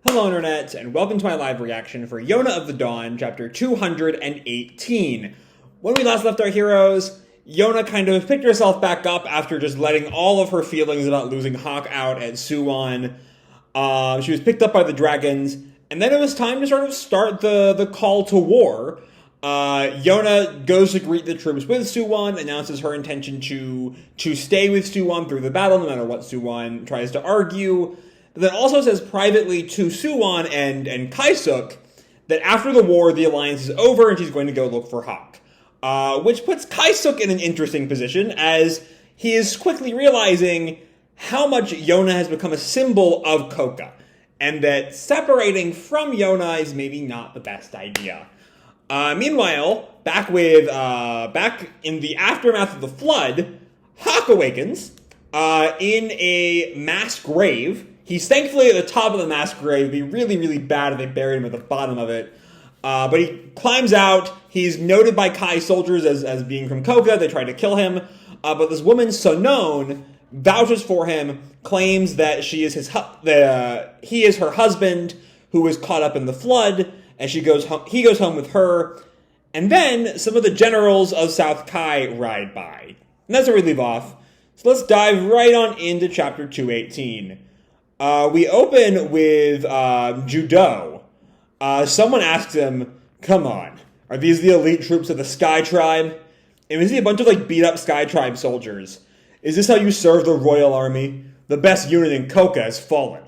Hello Internet, and welcome to my live reaction for Yona of the Dawn, chapter 218. When we last left our heroes, Yona kind of picked herself back up after just letting all of her feelings about losing Hawk out at Suwon. She was picked up by the dragons, and then it was time to sort of start the call to war. Yona goes to greet the troops with Suwon, announces her intention to stay with Suwon through the battle, no matter what Suwon tries to argue. But then also says privately to Suwon and Kaisuk that after the war, the alliance is over and she's going to go look for Hawk. Which puts Kaisuk in an interesting position, as he is quickly realizing how much Yona has become a symbol of Kouka, and that separating from Yona is maybe not the best idea. Meanwhile, back in the aftermath of the flood, Hawk awakens in a mass grave. He's thankfully at the top of the mass grave. It'd be really, really bad if they buried him at the bottom of it. But he climbs out. He's noted by Kai soldiers as being from Kouka. They try to kill him. But this woman, Sonon, vouches for him, claims that he is her husband who was caught up in the flood, and he goes home with her. And then some of the generals of South Kai ride by. And that's where we leave off. So let's dive right on into chapter 218. We open with Joo-Doh. Someone asks him, "Come on, are these the elite troops of the Sky Tribe?" And we see a bunch of beat up Sky Tribe soldiers. "Is this how you serve the royal army? The best unit in Kouka has fallen.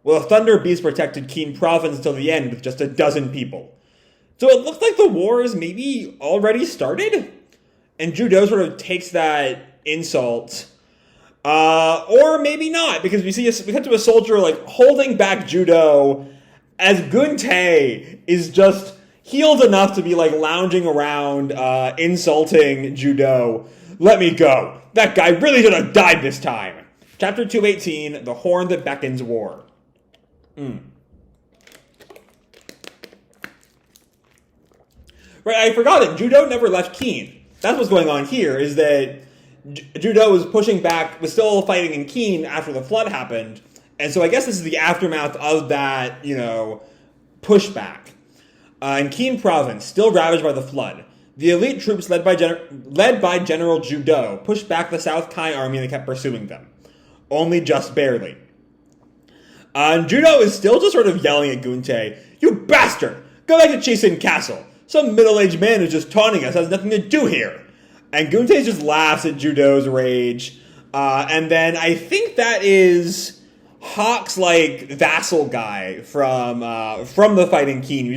Well, the Thunder Beast protected Keen Province until the end with just a dozen people." So it looks like the war is maybe already started? And Joo-Doh sort of takes that insult. Or maybe not, because we cut to a soldier holding back Joo-Doh as Geun-Tae is just healed enough to be lounging around, insulting Joo-Doh. "Let me go. That guy really should have died this time." Chapter 218, The Horn That Beckons War. Right, I forgot it. Joo-Doh never left Keen. That's what's going on here, is that Joo-Doh was pushing back, was still fighting in Keen after the flood happened. And so I guess this is the aftermath of that, pushback. In Keen Province, still ravaged by the flood, the elite troops led by General Joo-Doh pushed back the South Kai army and they kept pursuing them. Only just barely. Joo-Doh is still just sort of yelling at Geun-Tae, "You bastard! Go back to Chisin Castle! Some middle-aged man who's just taunting us has nothing to do here!" And Geun-Tae just laughs at Joo-Doh's rage. And then I think that is Hawk's vassal guy from the fighting Keen.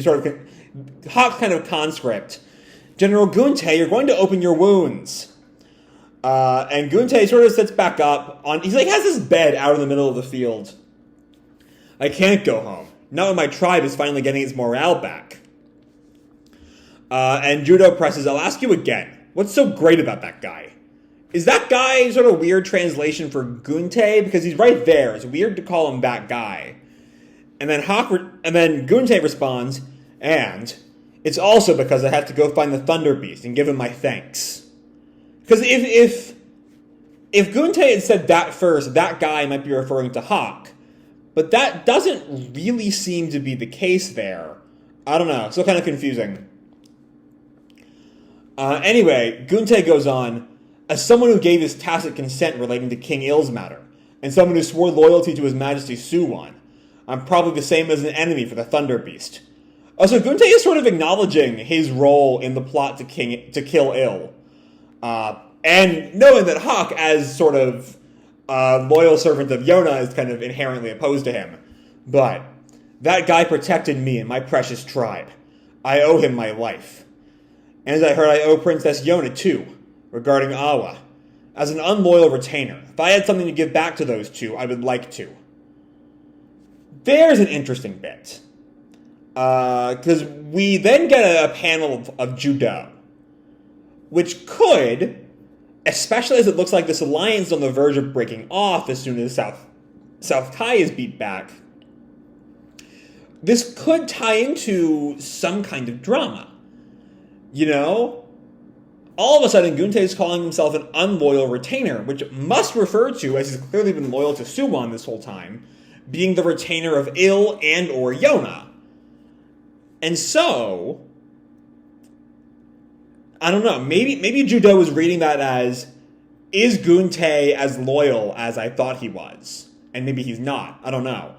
Hawk's kind of conscript. "General Geun-Tae, you're going to open your wounds." And Geun-Tae sort of sits back up he's has his bed out in the middle of the field. "I can't go home. Not when my tribe is finally getting its morale back." And Joo-Doh presses, "I'll ask you again. What's so great about that guy?" Is that guy sort of weird translation for Geun-Tae? Because he's right there. It's weird to call him that guy. And then Geun-Tae responds, "And it's also because I have to go find the Thunder Beast and give him my thanks." Because if Geun-Tae had said that first, that guy might be referring to Hawk. But that doesn't really seem to be the case there. I don't know. Still kind of confusing. Anyway, Geun-Tae goes on, "As someone who gave his tacit consent relating to King Il's matter, and someone who swore loyalty to His Majesty Suwon, I'm probably the same as an enemy for the Thunder Beast." So Geun-Tae is sort of acknowledging his role in the plot to kill Il. And knowing that Hawk, as sort of loyal servant of Yona, is kind of inherently opposed to him. "But that guy protected me and my precious tribe. I owe him my life. And as I heard, I owe Princess Yona too, regarding Awa. As an unloyal retainer, if I had something to give back to those two, I would like to." There's an interesting bit. Because we then get a panel of Joo-Doh, which could, especially as it looks like this alliance is on the verge of breaking off as soon as South Kai is beat back, this could tie into some kind of drama. All of a sudden, Geun-Tae is calling himself an unloyal retainer, which must refer to, as he's clearly been loyal to Suwon this whole time, being the retainer of Il and or Yona. And so, I don't know, maybe Joo-Doh was reading that as, is Geun-Tae as loyal as I thought he was? And maybe he's not, I don't know.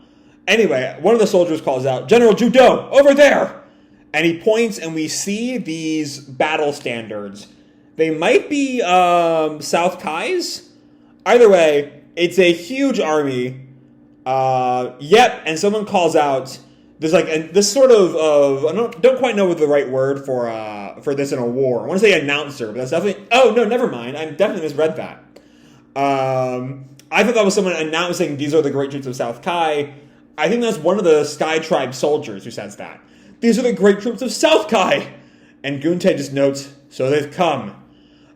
Anyway, one of the soldiers calls out, General Joo-Doh, over there! And he points, and we see these battle standards. They might be South Kai's? Either way, it's a huge army. Yep, and someone calls out, there's like this sort of I don't quite know what the right word for this in a war. I want to say announcer, but that's definitely, oh no, never mind. I definitely misread that. I thought that was someone announcing these are the great troops of South Kai. I think that's one of the Sky Tribe soldiers who says that. These are the great troops of South Kai! And Geun-Tae just notes, so they've come.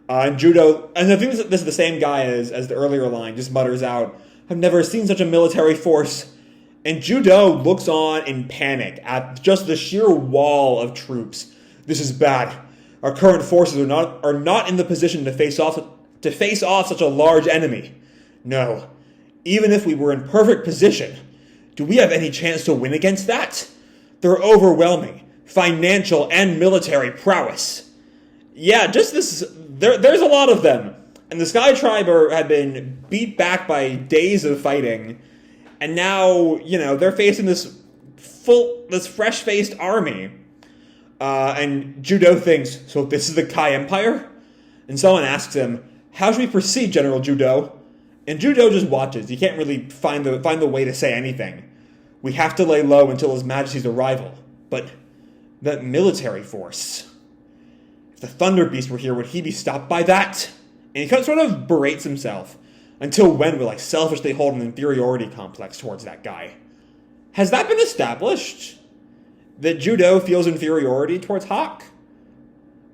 And Joo-Doh, and I think this is the same guy as the earlier line, just mutters out, I've never seen such a military force. And Joo-Doh looks on in panic at just the sheer wall of troops. This is bad. Our current forces are not in the position to face off such a large enemy. No. Even if we were in perfect position, do we have any chance to win against that? They're overwhelming, financial and military prowess. Yeah, just this, there's a lot of them. And the Sky Tribe had been beat back by days of fighting. And now, they're facing this fresh-faced army. And Joo-Doh thinks, so this is the Kai Empire? And someone asks him, how should we proceed, General Joo-Doh? And Joo-Doh just watches. He can't really find the way to say anything. We have to lay low until His Majesty's arrival. But that military force... If the Thunder Beast were here, would he be stopped by that? And he kind of sort of berates himself. Until when will I selfishly hold an inferiority complex towards that guy? Has that been established? That Joo-Doh feels inferiority towards Hawk?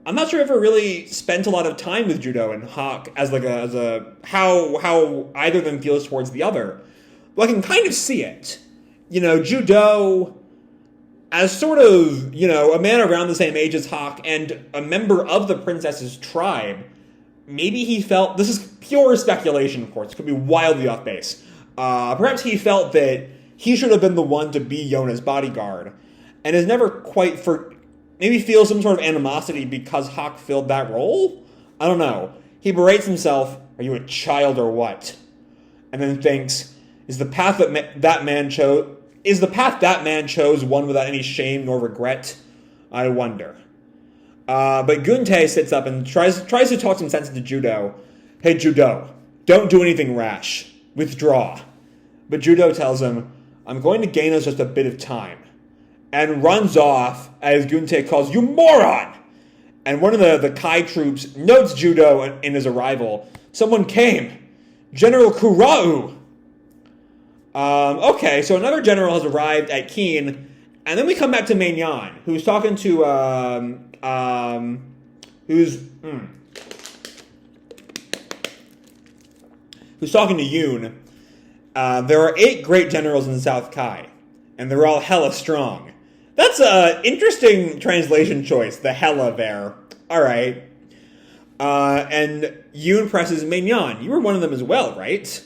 I'm not sure if I ever really spent a lot of time with Joo-Doh and Hawk as how either of them feels towards the other. Well, I can kind of see it. Joo-Doh, as sort of, a man around the same age as Hawk and a member of the princess's tribe, maybe he felt, this is pure speculation, of course, it could be wildly off base. Perhaps he felt that he should have been the one to be Yona's bodyguard, and has never quite maybe feels some sort of animosity because Hawk filled that role? I don't know. He berates himself, are you a child or what? And then thinks, is the path that man chose one without any shame nor regret? I wonder. But Geun-Tae sits up and tries to talk some sense into Joo-Doh. Hey, Joo-Doh, don't do anything rash. Withdraw. But Joo-Doh tells him, I'm going to gain us just a bit of time. And runs off as Geun-Tae calls, you moron! And one of the Kai troops notes Joo-Doh in his arrival. Someone came. General Kura'u. Okay, so another general has arrived at Keen. And then we come back to Maignan, who's talking to, who's talking to Yoon. There are 8 great generals in South Kai, and they're all hella strong. That's a interesting translation choice, the hella there. Alright. And Yoon presses Maignan. You were one of them as well, right?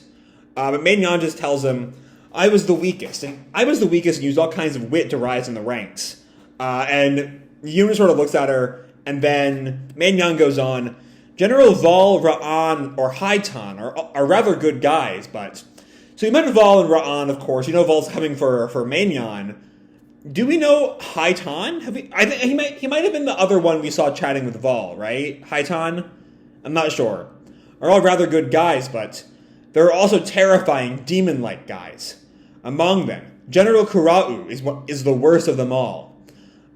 But Maignan just tells him, I was the weakest and used all kinds of wit to rise in the ranks. And Yoon sort of looks at her, and then Maignan goes on, General Vol, Ra'an, or Haitan are rather good guys, but... So you met Vol and Ra'an, of course. You know Vol's coming for Maignan. Do we know Haitan? I think he might have been the other one we saw chatting with Vol, right? Haitan? I'm not sure. Are all rather good guys, but there are also terrifying demon-like guys. Among them, General Kura'u is the worst of them all.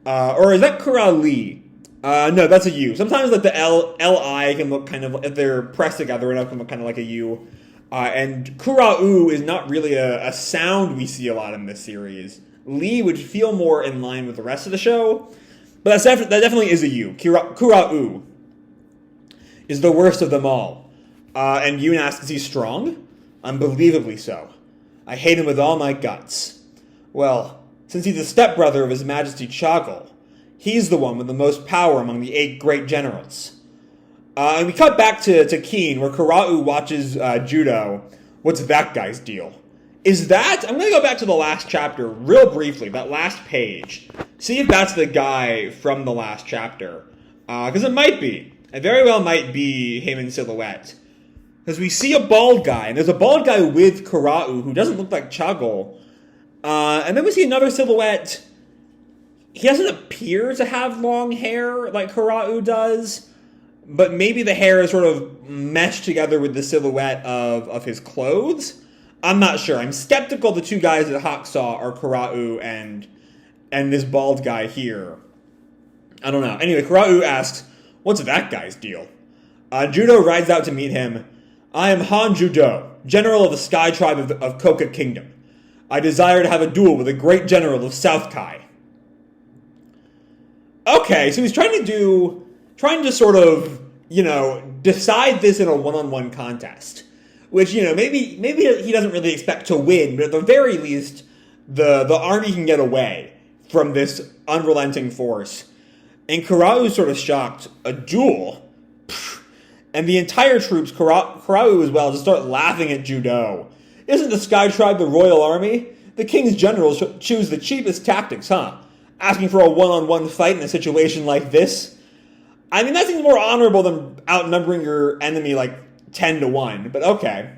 Or is that Kura-Lee? No, that's a U. Sometimes like the L-I can look kind of, if they're pressed together enough, can look kind of like a U. And Kura'u is not really a sound we see a lot in this series. Lee would feel more in line with the rest of the show, but that definitely is a U. Kura'u is the worst of them all. And Yoon asks, is he strong? Unbelievably so. I hate him with all my guts. Well, since he's the stepbrother of His Majesty Chagall, he's the one with the most power among the 8 great generals. And we cut back to Keen, where Kura'u watches Joo-Doh. What's that guy's deal? Is that... I'm going to go back to the last chapter real briefly, that last page. See if that's the guy from the last chapter. Because it might be. It very well might be him in silhouette. Because we see a bald guy, and there's a bald guy with Kura'u who doesn't look like Chagol. And then we see another silhouette. He doesn't appear to have long hair like Kura'u does, but maybe the hair is sort of meshed together with the silhouette of his clothes. I'm not sure. I'm skeptical the two guys that Hawk saw are Kura'u and this bald guy here. I don't know. Anyway, Kura'u asks, what's that guy's deal? Joo-Doh rides out to meet him. I am Han Joo-Doh, general of the Sky Tribe of Kouka Kingdom. I desire to have a duel with a great general of South Kai. Okay, so he's trying to sort of, decide this in a one-on-one contest. Which, maybe he doesn't really expect to win, but at the very least, the army can get away from this unrelenting force. And Kura'u's sort of shocked. A duel? Pfft. And the entire troops, Kura'u as well, just start laughing at Joo-Doh. Isn't the Sky Tribe the royal army? The king's generals choose the cheapest tactics, huh? Asking for a one-on-one fight in a situation like this? I mean, that seems more honorable than outnumbering your enemy like 10-1, but okay.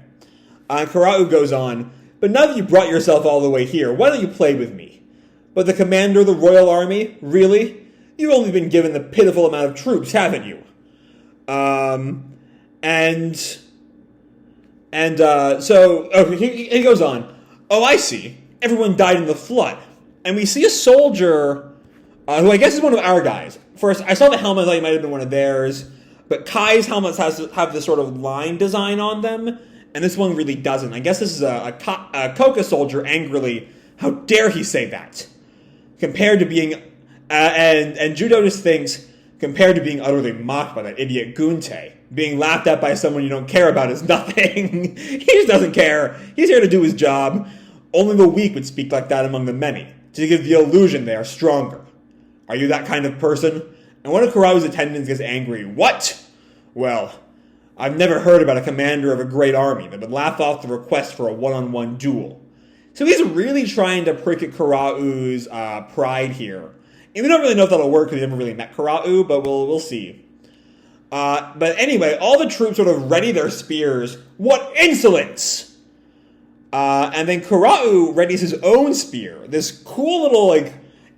Kura'u goes on, but now that you brought yourself all the way here, why don't you play with me? But the commander of the royal army? Really? You've only been given the pitiful amount of troops, haven't you? He goes on. Oh, I see. Everyone died in the flood. And we see a soldier, who I guess is one of our guys. First, I saw the helmet, I thought he might have been one of theirs. But Kai's helmets have this sort of line design on them, and this one really doesn't. I guess this is a Kouka soldier angrily. How dare he say that? Compared to being... and Joo-Doh just thinks, compared to being utterly mocked by that idiot Geun-Tae, being laughed at by someone you don't care about is nothing. He just doesn't care. He's here to do his job. Only the weak would speak like that among the many, to give the illusion they are stronger. Are you that kind of person? And one of Kura'u's attendants gets angry. What? Well, I've never heard about a commander of a great army that would laugh off the request for a one-on-one duel. So he's really trying to prick at Kura'u's pride here. And we don't really know if that'll work because we never really met Kura'u, but we'll see. But anyway, all the troops sort of ready their spears. What insolence! And then Kura'u readies his own spear. This cool little,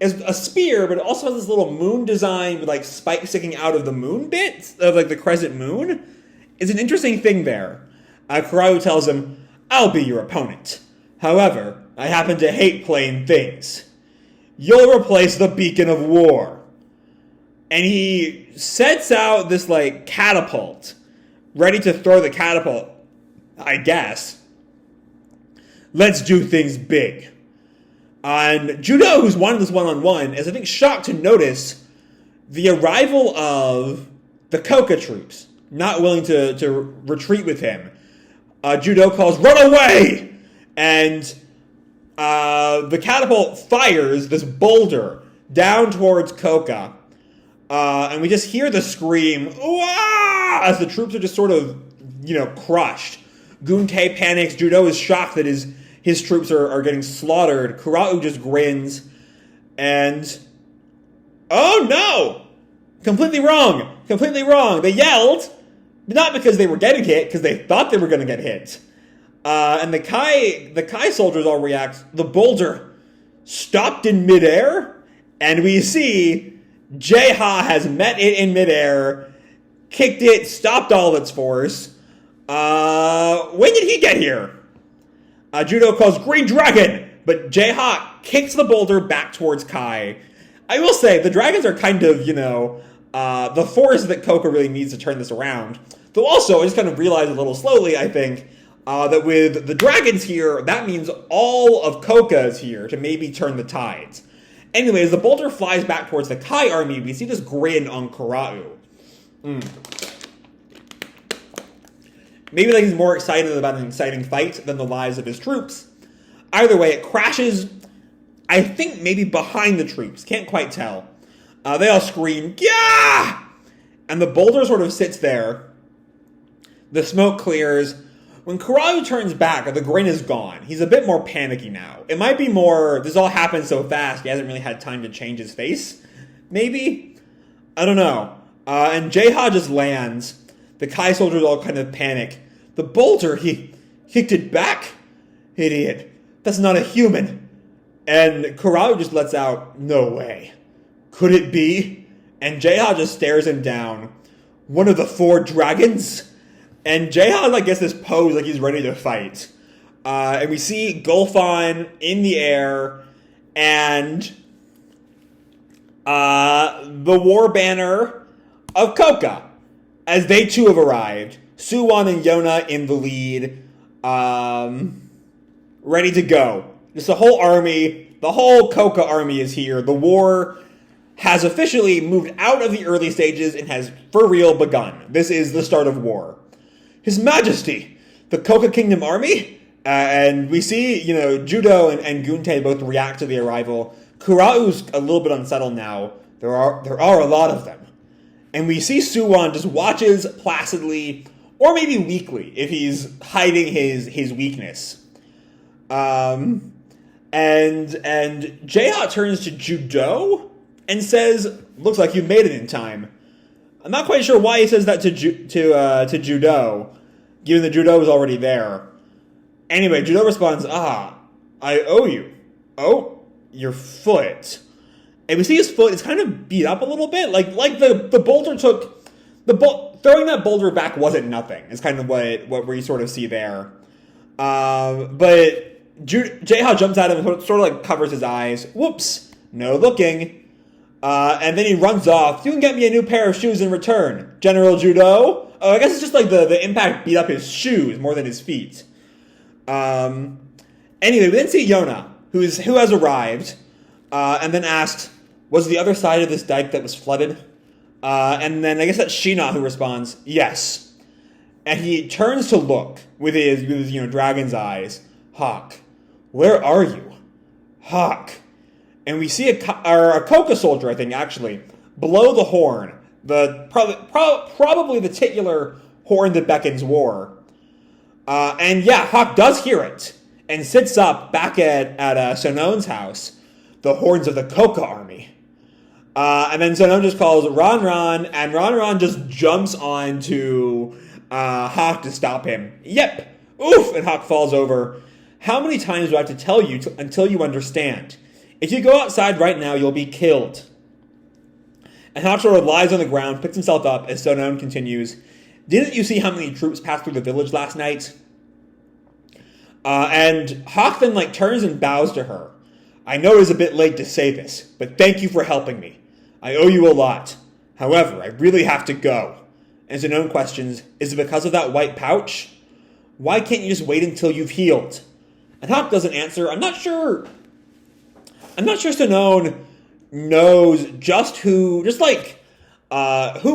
it's a spear, but it also has this little moon design with, spikes sticking out of the moon bit, of, the crescent moon. It's an interesting thing there. Kura'u tells him, I'll be your opponent. However, I happen to hate plain things. You'll replace the beacon of war. And he sets out this, catapult, ready to throw the catapult, I guess. Let's do things big. And Joo-Doh, who's won this one-on-one, is, I think, shocked to notice the arrival of the Kouka troops, not willing to retreat with him. Joo-Doh calls, run away! And the catapult fires this boulder down towards Kouka. And we just hear the scream, Wah! As the troops are just sort of, crushed. Geun-Tae panics. Joo-Doh is shocked that his troops are getting slaughtered. Kura'u just grins. And... oh no! Completely wrong! Completely wrong! They yelled, not because they were getting hit, because they thought they were going to get hit. And the Kai soldiers all react. The boulder stopped in midair, and we see Jae-Ha has met it in midair, kicked it, stopped all its force. When did he get here? Joo-Doh calls Green Dragon, but Jae-Ha kicks the boulder back towards Kai. I will say, the dragons are kind of, the force that Kouka really needs to turn this around. Though also, I just kind of realized a little slowly, I think, that with the dragons here, that means all of Kouka is here to maybe turn the tides. Anyway, as the boulder flies back towards the Kai army, we see this grin on Kura'u. Maybe he's more excited about an exciting fight than the lives of his troops. Either way, it crashes, I think maybe behind the troops. Can't quite tell. They all scream, yeah! And the boulder sort of sits there. The smoke clears. when Kurau turns back, the grin is gone. He's a bit more panicky now. It might be more, this all happened so fast, he hasn't really had time to change his face. Maybe? I don't know. And Jae-Ha just lands. The Kai soldiers all kind of panic. The bolter, he kicked it back? Idiot. That's not a human. And Kurau just lets out, no way. Could it be? And Jae-Ha just stares him down. One of the 4 dragons? And Jae-Ha gets this pose like he's ready to fight. And we see Gulfon in the air, and the war banner of Kouka, as they too have arrived. Suwon and Yona in the lead, ready to go. Just the whole army, the whole Kouka army is here. The war has officially moved out of the early stages and has for real begun. This is the start of war. His Majesty, the Kouka Kingdom Army? And we see, Joo-Doh and Geun-Tae both react to the arrival. Kurau's a little bit unsettled now. There are a lot of them. And we see Suwon just watches placidly, or maybe weakly, if he's hiding his weakness. And Jae-Ha turns to Joo-Doh and says, looks like you made it in time. I'm not quite sure why he says that to Joo-Doh, given that Joo-Doh was already there. Anyway, Joo-Doh responds, I owe you. Oh, your foot. And we see his foot is kind of beat up a little bit. Like the boulder took... throwing that boulder back wasn't nothing, is kind of what we sort of see there. But Jae-Ha jumps at him and sort of covers his eyes. Whoops, no looking. And then he runs off. You can get me a new pair of shoes in return, General Joo-Doh. Oh, I guess it's just the impact beat up his shoes more than his feet. Anyway, we then see Yona, who has arrived, and then asks, was the other side of this dike that was flooded? And then I guess that's Sheena who responds, yes. And he turns to look with his dragon's eyes. Hawk, where are you? Hawk. And we see a Kouka soldier, I think, actually, blow the horn. Probably the titular horn that beckons war. And yeah, Hawk does hear it. And sits up back at Sonon's house. The horns of the Kouka army. And then Sonon just calls Ron, and Ron just jumps onto Hawk to stop him. Yep! Oof! And Hawk falls over. How many times do I have to tell you until you understand? If you go outside right now, you'll be killed. And Hawk sort of lies on the ground, picks himself up as Sonon continues. Didn't you see how many troops passed through the village last night? And Hawk then turns and bows to her. I know it is a bit late to say this, but thank you for helping me. I owe you a lot. However, I really have to go. And Sonon questions, is it because of that white pouch? Why can't you just wait until you've healed? And Hawk doesn't answer. I'm not sure Sonon knows who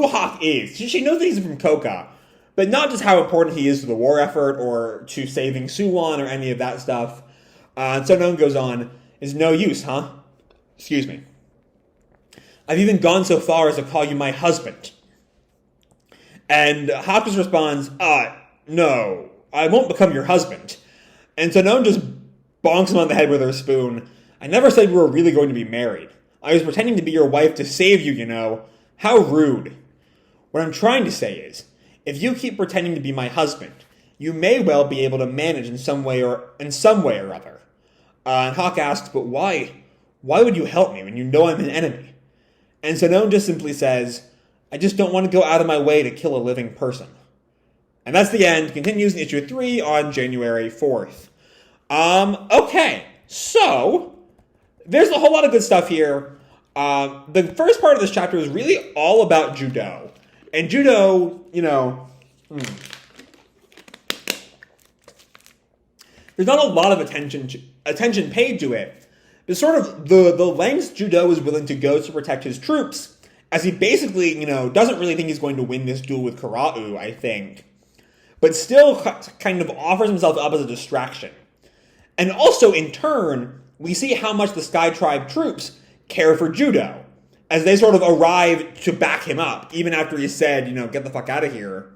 Hawk is. She knows that he's from Kouka, but not just how important he is to the war effort or to saving Suwon or any of that stuff. And Sonon goes on, it's no use, huh? Excuse me. I've even gone so far as to call you my husband. And Hawk just responds, no, I won't become your husband. And Sonon just bonks him on the head with her spoon. I never said we were really going to be married. I was pretending to be your wife to save you, How rude. What I'm trying to say is, if you keep pretending to be my husband, you may well be able to manage in some way or other. And Hawk asks, but why? Why would you help me when you know I'm an enemy? And Sonon just simply says, I just don't want to go out of my way to kill a living person. And that's the end. Continues in issue 3 on January 4th. Okay, so there's a whole lot of good stuff here. The first part of this chapter is really all about Joo-Doh. And Joo-Doh, there's not a lot of attention paid to it. But sort of the lengths Joo-Doh is willing to go to protect his troops, as he basically, doesn't really think he's going to win this duel with Kurau, I think. But still kind of offers himself up as a distraction. And also, in turn, we see how much the Sky Tribe troops care for Joo-Doh, as they sort of arrive to back him up, even after he said, get the fuck out of here.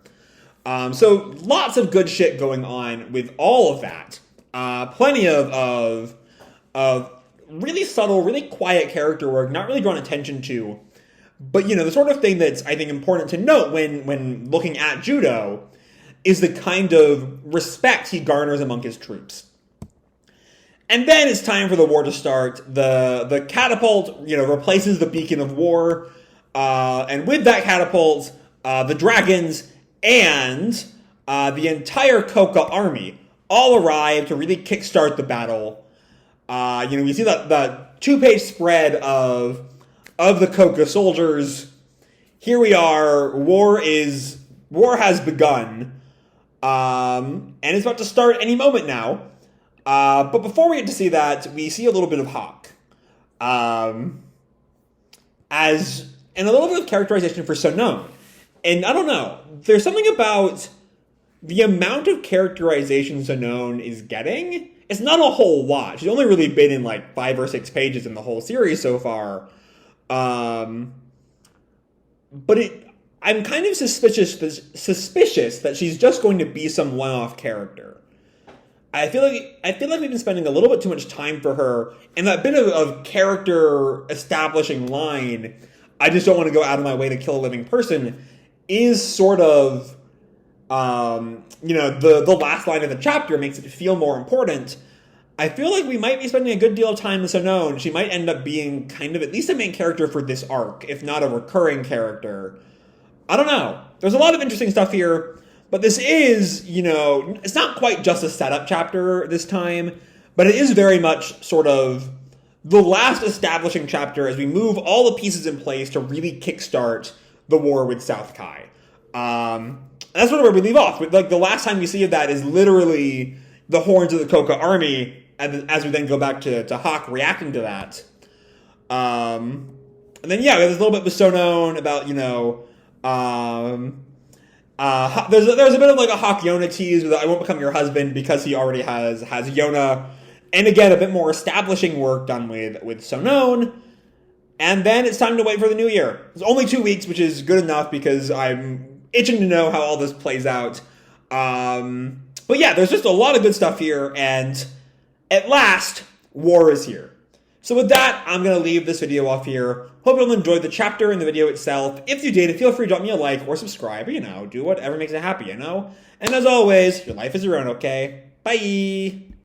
So lots of good shit going on with all of that. Plenty of really subtle, really quiet character work, not really drawn attention to. But, the sort of thing that's, I think, important to note when looking at Joo-Doh is the kind of respect he garners among his troops. And then it's time for the war to start. The catapult, replaces the beacon of war. And with that catapult, the dragons and the entire Kouka army all arrive to really kickstart the battle. You see that 2-page spread of the Kouka soldiers. Here we are. War has begun. And it's about to start any moment now. But before we get to see that, we see a little bit of Hawk. And a little bit of characterization for Sonon. And I don't know, there's something about the amount of characterization Sonon is getting. It's not a whole lot. She's only really been in like 5 or 6 pages in the whole series so far. But I'm kind of suspicious that she's just going to be some one-off character. I feel like we've been spending a little bit too much time for her, and that bit of character establishing line, I just don't want to go out of my way to kill a living person, is sort of, the last line of the chapter makes it feel more important. I feel like we might be spending a good deal of time with Sonon. She might end up being kind of at least a main character for this arc, if not a recurring character. I don't know. There's a lot of interesting stuff here. But this is, it's not quite just a setup chapter this time, but it is very much sort of the last establishing chapter as we move all the pieces in place to really kickstart the war with South Kai. That's sort of where we leave off. Like, the last time we see of that is literally the horns of the Kouka army, and as we then go back to Hawk reacting to that. And then, we have this little bit with Sonon about, there's a bit of like a Hawk Yona tease with I won't become your husband because he already has Yona. And again, a bit more establishing work done with Sonon. And then it's time to wait for the new year. It's only 2 weeks, which is good enough because I'm itching to know how all this plays out. But yeah, there's just a lot of good stuff here. And at last, war is here. So with that, I'm going to leave this video off here. Hope you all enjoyed the chapter and the video itself. If you did, feel free to drop me a like or subscribe, or, do whatever makes you happy, And as always, your life is your own, okay? Bye!